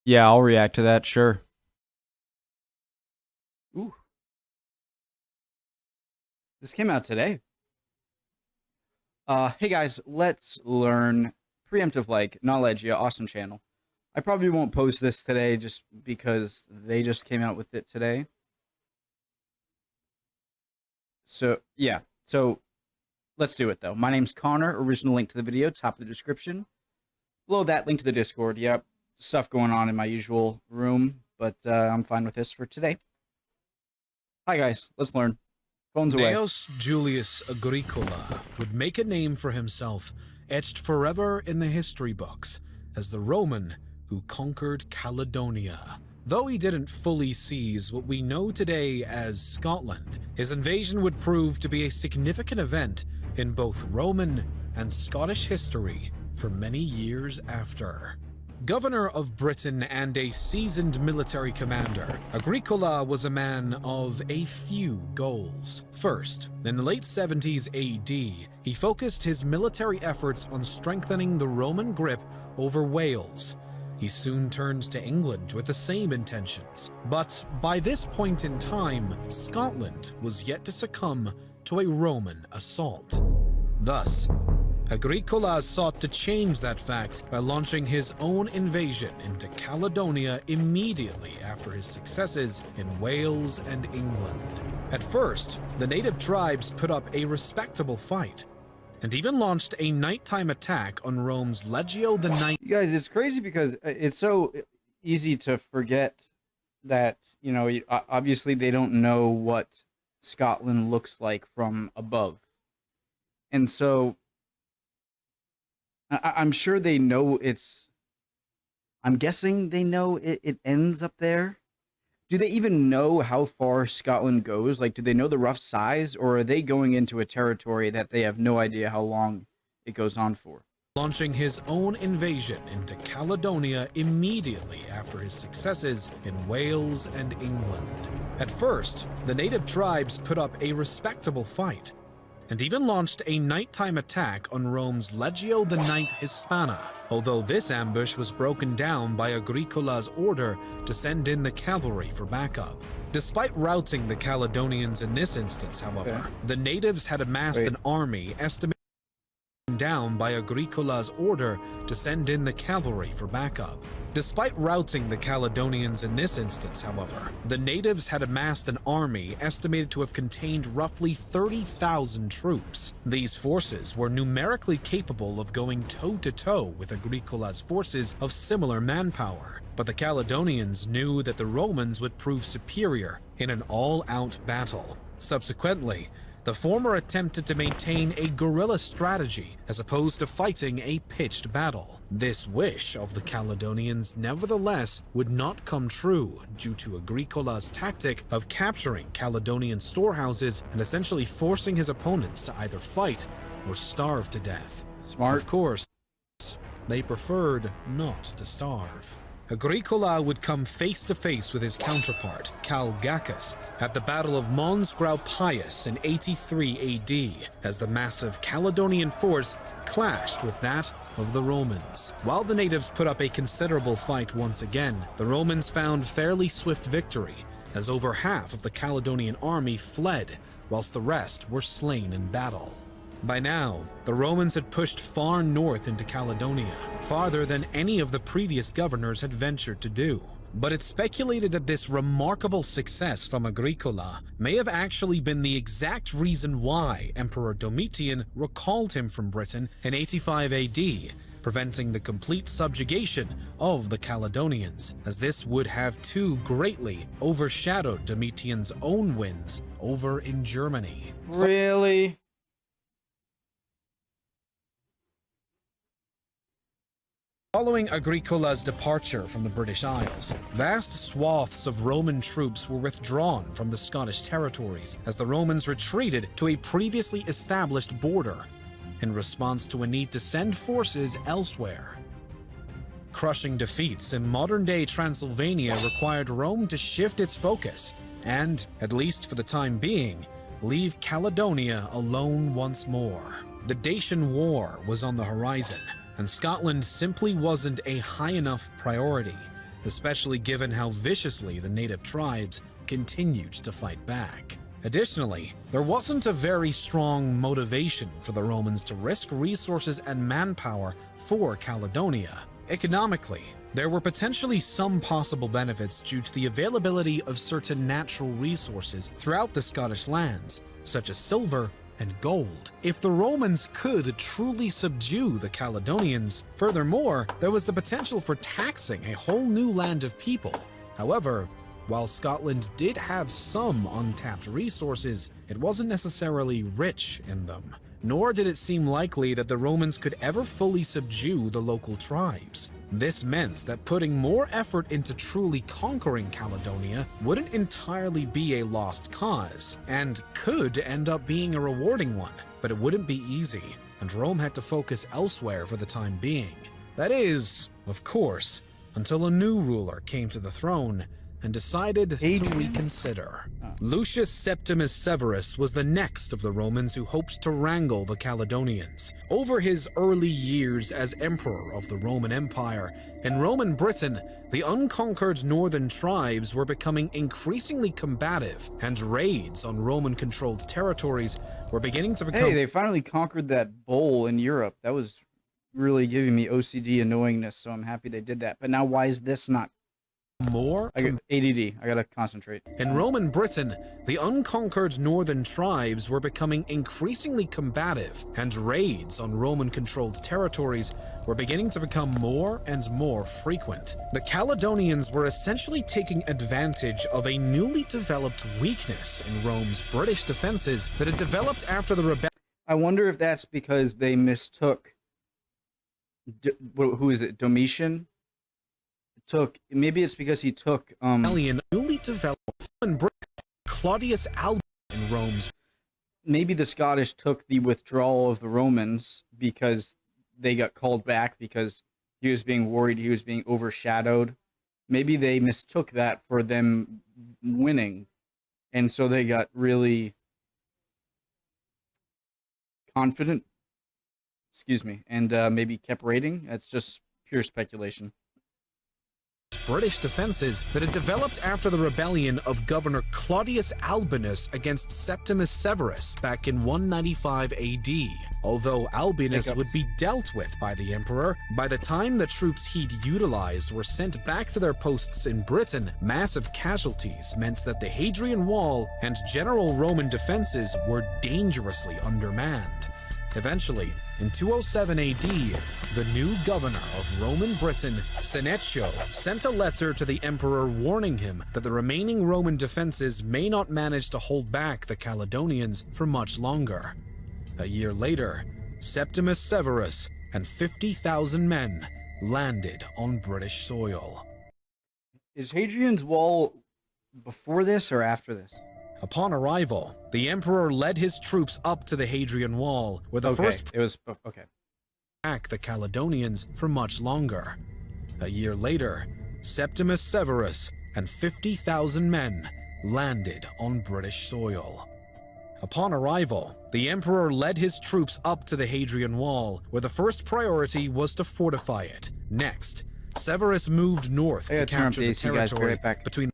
Yeah, I'll react to that, sure. Ooh, this came out today. Hey guys, let's learn preemptive like knowledge. Yeah, awesome channel. I probably won't post this today just because they just came out with it today. So yeah, so let's do it though. My name's Connor. Original link to the video, top of the description. Below that, link to the Discord. Yep, stuff going on in my usual room, but I'm fine with this for today. Hi guys, let's learn. Phones away. Gnaeus Julius Agricola would make a name for himself, etched forever in the history books, as the Roman who conquered Caledonia. Though he didn't fully seize what we know today as Scotland, his invasion would prove to be a significant event in both Roman and Scottish history for many years after. Governor of Britain and a seasoned military commander, Agricola was a man of a few goals. First, in the late 70s AD, he focused his military efforts on strengthening the Roman grip over Wales. He soon turned to England with the same intentions, but by this point in time, Scotland was yet to succumb to a Roman assault. Thus, Agricola sought to change that fact by launching his own invasion into Caledonia immediately after his successes in Wales and England. At first, the native tribes put up a respectable fight, and even launched a nighttime attack on Rome's Legio the Night. You guys, it's crazy because it's so easy to forget that, you know, obviously they don't know what Scotland looks like from above. And so I'm sure they know I'm guessing they know it ends up there. Do they even know how far Scotland goes? Like, do they know the rough size, or are they going into a territory that they have no idea how long it goes on for? Launching his own invasion into Caledonia immediately after his successes in Wales and England. At first, the native tribes put up a respectable fight, and even launched a nighttime attack on Rome's Legio the Ninth Hispana, although this ambush was broken down by Agricola's order to send in the cavalry for backup. Despite routing the Caledonians in this instance, however, the natives had amassed an army estimated down by Agricola's order to send in the cavalry for backup. Despite routing the Caledonians in this instance, however, the natives had amassed an army estimated to have contained roughly 30,000 troops. These forces were numerically capable of going toe-to-toe with Agricola's forces of similar manpower, but the Caledonians knew that the Romans would prove superior in an all-out battle. Subsequently, the former attempted to maintain a guerrilla strategy as opposed to fighting a pitched battle. This wish of the Caledonians nevertheless would not come true due to Agricola's tactic of capturing Caledonian storehouses and essentially forcing his opponents to either fight or starve to death. Smart. Of course, they preferred not to starve. Agricola would come face-to-face with his counterpart, Calgacus, at the Battle of Mons Graupius in 83 AD, as the massive Caledonian force clashed with that of the Romans. While the natives put up a considerable fight once again, the Romans found fairly swift victory, as over half of the Caledonian army fled, whilst the rest were slain in battle. By now, the Romans had pushed far north into Caledonia, farther than any of the previous governors had ventured to do. But it's speculated that this remarkable success from Agricola may have actually been the exact reason why Emperor Domitian recalled him from Britain in 85 AD, preventing the complete subjugation of the Caledonians, as this would have too greatly overshadowed Domitian's own wins over in Germany. Really? Following Agricola's departure from the British Isles, vast swaths of Roman troops were withdrawn from the Scottish territories as the Romans retreated to a previously established border in response to a need to send forces elsewhere. Crushing defeats in modern-day Transylvania required Rome to shift its focus and, at least for the time being, leave Caledonia alone once more. The Dacian War was on the horizon, and Scotland simply wasn't a high enough priority, especially given how viciously the native tribes continued to fight back. Additionally, there wasn't a very strong motivation for the Romans to risk resources and manpower for Caledonia. Economically, there were potentially some possible benefits due to the availability of certain natural resources throughout the Scottish lands, such as silver and gold, if the Romans could truly subdue the Caledonians. Furthermore, there was the potential for taxing a whole new land of people. However, while Scotland did have some untapped resources, it wasn't necessarily rich in them, nor did it seem likely that the Romans could ever fully subdue the local tribes. This meant that putting more effort into truly conquering Caledonia wouldn't entirely be a lost cause, and could end up being a rewarding one, but it wouldn't be easy, and Rome had to focus elsewhere for the time being. That is, of course, until a new ruler came to the throne and decided to reconsider. Lucius Septimus Severus was the next of the Romans who hoped to wrangle the Caledonians. Over his early years as emperor of the Roman Empire, in Roman Britain, the unconquered northern tribes were becoming increasingly combative, and raids on Roman-controlled territories were beginning to become— Hey, they finally conquered that bowl in Europe. That was really giving me OCD annoyingness, so I'm happy they did that. But now why is this not more? I got ADD. I gotta concentrate. In Roman Britain, the unconquered northern tribes were becoming increasingly combative, and raids on Roman-controlled territories were beginning to become more and more frequent. The Caledonians were essentially taking advantage of a newly developed weakness in Rome's British defenses that had developed after the rebellion. I wonder if that's because they mistook who is it? Domitian? Maybe it's because he took newly developed Claudius Albinus in Rome's. Maybe the Scottish took the withdrawal of the Romans because they got called back because he was being worried he was being overshadowed. Maybe they mistook that for them winning, and so they got really confident. Excuse me, and maybe kept raiding. That's just pure speculation. British defenses that had developed after the rebellion of Governor Claudius Albinus against Septimus Severus back in 195 AD. Although Albinus would be dealt with by the emperor, by the time the troops he'd utilized were sent back to their posts in Britain, massive casualties meant that the Hadrian Wall and general Roman defenses were dangerously undermanned. Eventually, in 207 AD, the new governor of Roman Britain, Senecio, sent a letter to the emperor warning him that the remaining Roman defenses may not manage to hold back the Caledonians for much longer. A year later, Septimus Severus and 50,000 men landed on British soil. Is Hadrian's Wall before this or after this? Upon arrival, the emperor led his troops up to the Hadrian Wall, where the first attack the Caledonians for much longer. A year later, Septimus Severus and 50,000 men landed on British soil. Upon arrival, the emperor led his troops up to the Hadrian Wall, where the first priority was to fortify it. Next, Severus moved north to capture the territory between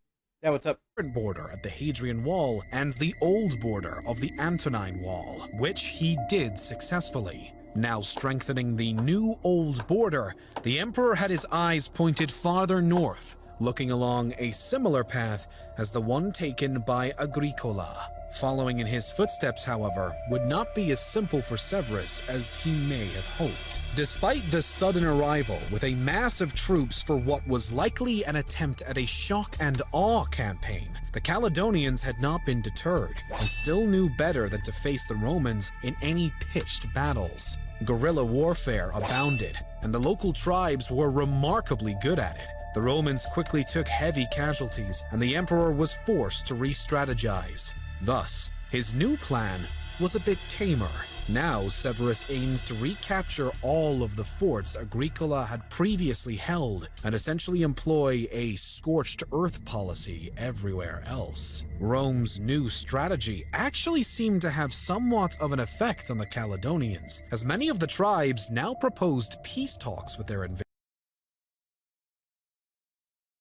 what's up? The border at the Hadrian Wall and the old border of the Antonine Wall, which he did successfully. Now strengthening the new old border, the emperor had his eyes pointed farther north, looking along a similar path as the one taken by Agricola. Following in his footsteps, however, would not be as simple for Severus as he may have hoped. Despite the sudden arrival with a mass of troops for what was likely an attempt at a shock and awe campaign, the Caledonians had not been deterred and still knew better than to face the Romans in any pitched battles. Guerrilla warfare abounded, and the local tribes were remarkably good at it. The Romans quickly took heavy casualties, and the emperor was forced to re-strategize. Thus, his new plan was a bit tamer. Now, Severus aims to recapture all of the forts Agricola had previously held and essentially employ a scorched earth policy everywhere else. Rome's new strategy actually seemed to have somewhat of an effect on the Caledonians, as many of the tribes now proposed peace talks with their invaders.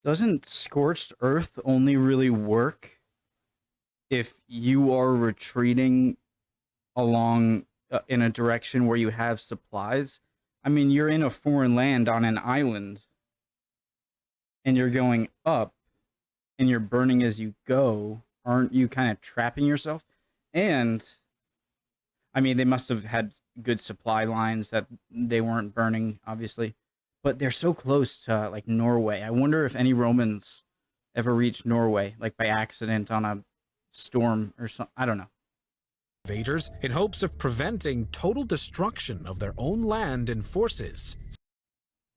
Doesn't scorched earth only really work if you are retreating along in a direction where you have supplies? I mean, you're in a foreign land on an island and you're going up and you're burning as you go. Aren't you kind of trapping yourself? And I mean, they must have had good supply lines that they weren't burning, obviously, but they're so close to like Norway. I wonder if any Romans ever reached Norway, like by accident on a storm or something. I don't know. Invaders in hopes of preventing total destruction of their own land and forces.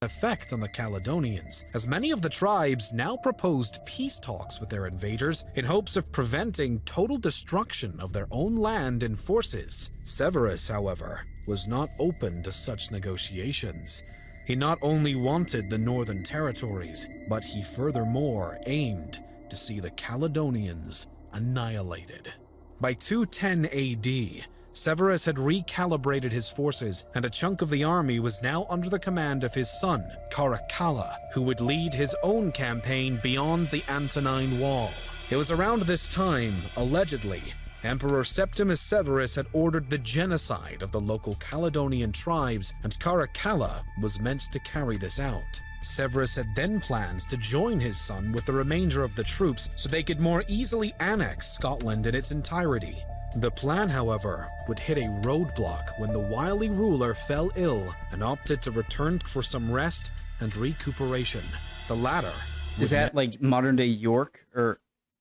Effect on the Caledonians, as many of the tribes now proposed peace talks with their invaders in hopes of preventing total destruction of their own land and forces. Severus, however, was not open to such negotiations. He not only wanted the northern territories, but he furthermore aimed to see the Caledonians annihilated. By 210 AD, Severus had recalibrated his forces, and a chunk of the army was now under the command of his son, Caracalla, who would lead his own campaign beyond the Antonine Wall. It was around this time, allegedly, Emperor Septimus Severus had ordered the genocide of the local Caledonian tribes, and Caracalla was meant to carry this out. Severus had then plans to join his son with the remainder of the troops so they could more easily annex Scotland in its entirety. The plan, however, would hit a roadblock when the wily ruler fell ill and opted to return for some rest and recuperation. The latter Is that like modern day York or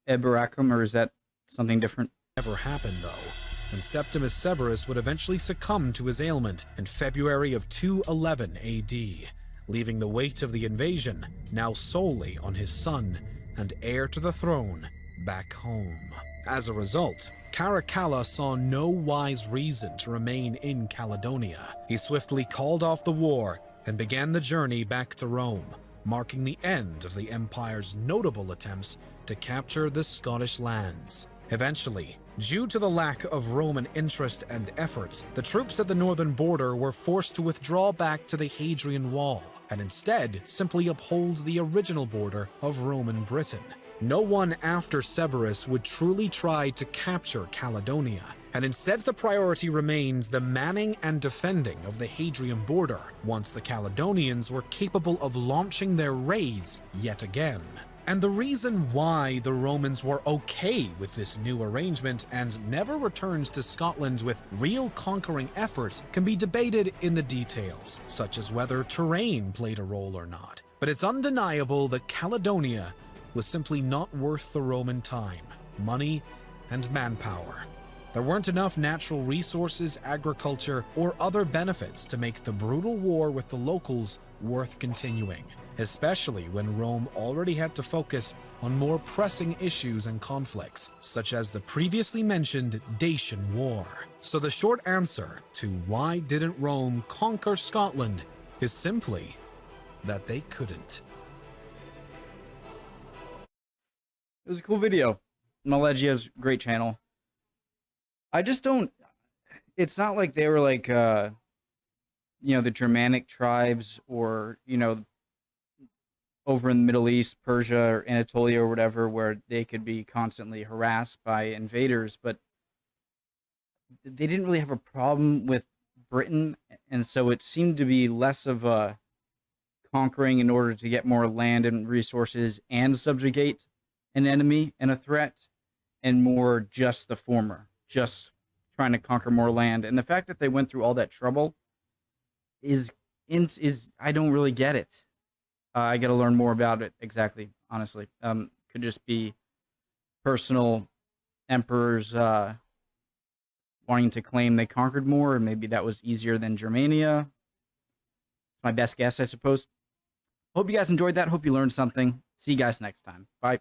Eberacum, or is that something different? never happen, though, and Septimus Severus would eventually succumb to his ailment in February of 211 AD, leaving the weight of the invasion now solely on his son and heir to the throne back home. As a result, Caracalla saw no wise reason to remain in Caledonia. He swiftly called off the war and began the journey back to Rome, marking the end of the empire's notable attempts to capture the Scottish lands. Eventually, due to the lack of Roman interest and efforts, the troops at the northern border were forced to withdraw back to the Hadrian Wall, and instead simply uphold the original border of Roman Britain. No one after Severus would truly try to capture Caledonia, and instead the priority remains the manning and defending of the Hadrian border once the Caledonians were capable of launching their raids yet again. And the reason why the Romans were okay with this new arrangement and never returned to Scotland with real conquering efforts can be debated in the details, such as whether terrain played a role or not. But it's undeniable that Caledonia was simply not worth the Roman time, money, and manpower. There weren't enough natural resources, agriculture, or other benefits to make the brutal war with the locals worth continuing, especially when Rome already had to focus on more pressing issues and conflicts, such as the previously mentioned Dacian War. So the short answer to why didn't Rome conquer Scotland is simply that they couldn't. It was a cool video. Maleji has a great channel. I just don't... It's not like they were like, the Germanic tribes or, over in the Middle East, Persia or Anatolia or whatever, where they could be constantly harassed by invaders, but they didn't really have a problem with Britain, and so it seemed to be less of a conquering in order to get more land and resources and subjugate an enemy and a threat, and more just the former, just trying to conquer more land. And the fact that they went through all that trouble is I don't really get it. I got to learn more about it, exactly, honestly. Could just be personal emperors wanting to claim they conquered more, and maybe that was easier than Germania. It's my best guess, I suppose. Hope you guys enjoyed that. Hope you learned something. See you guys next time. Bye.